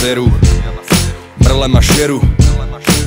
seru, brle ma žeru.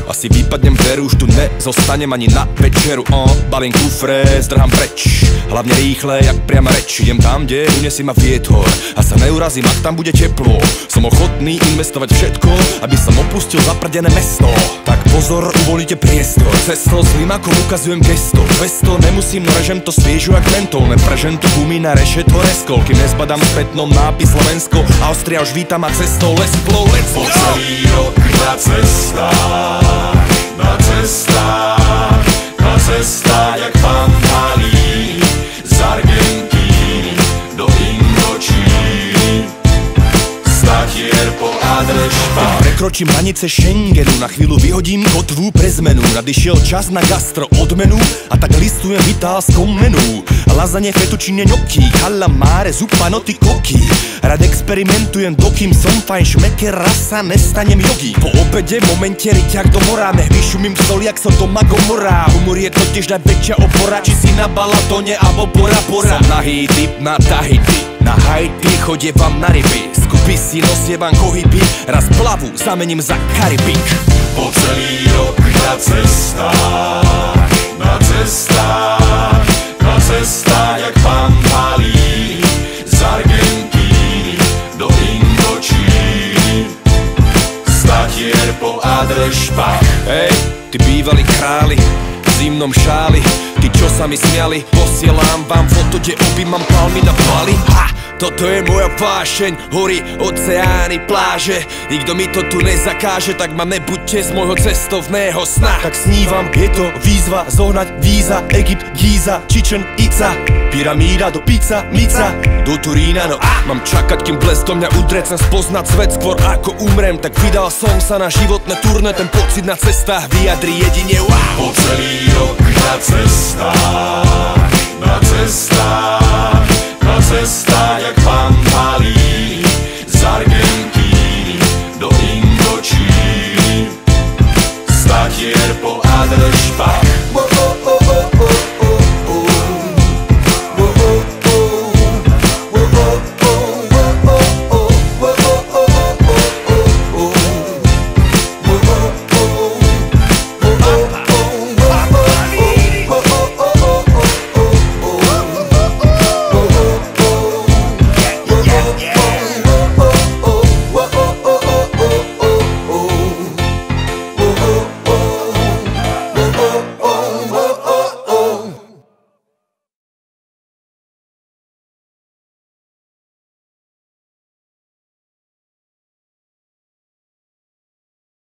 Asi vypadnem veru, už tu nezostanem ani na večeru. Balím kufre, zdrhám preč, hlavne rýchle, jak priama reč. Idem tam, kde unesie ma vietor a sa neurazím, ak tam bude teplo. Som ochotný investovať všetko, aby som opustil zaprdené mesto. Tak pozor, uvolíte priestor. Cesto s limakom ukazujem gesto. Vesto nemusím, no režem to sviežu jak mentol. Neprežem tu gumy na rešeto reskol. Kým nezbadám spätnom nápis Slovensko, Austria už víta ma cestou. Let's go, let's go. Po celý rok na cestách, na cestách, na cestách, jak pán malý, z Argentíny do Indočíny, statier po Adrešpách. Prekročím hranice Schengenu, na chvíľu vyhodím kotvu pre zmenu. Nadišiel čas na gastro odmenu a tak listujem v italskom menu. Lazanie, fettuccine, gnocchi, calamare, zuppa, noty, koky. Rád experimentujem, dokým som fajn šmeker, raz sa nestanem jogi. Po obede momente riťak do mora, nevyšumím sol, jak som doma Gomora. Humor je totiž najväčšia opora, či si na Balatone alebo Bora Bora. Som nahý typ na Tahiti, na Haiti chodievam na ryby. Skupy si nosievam kohyby, raz plavu zamením za Karibik. Po celý rok na cestách, na cestách, na cestách, jak pán malý, z Argentíny do Indočíny, statier po Adrešpách. Hej, ty bývalí králi v zimnom šáli, ty čo sa mi smiali, posielam vám foto, kde objímam palmy na Bali. Toto je moja vášeň, hory, oceány, pláže. Nikto mi to tu nezakáže, tak ma nebuďte z môjho cestovného sna. Tak snívam, je to výzva, zohnať víza, Egypt, Gíza, Chichen Itza, pyramída do pizza, mica, do Turína, no mám čakať, kým blesk do mňa udre, chcem spoznať svet skôr ako umrem. Tak vydal som sa na životné turné, ten pocit na cestách vyjadri jedine wow. Po celý rok na cestách, na cestách, na cestách, jak pán malý, z Argentíny do Indočíny, statier po Adrešpách.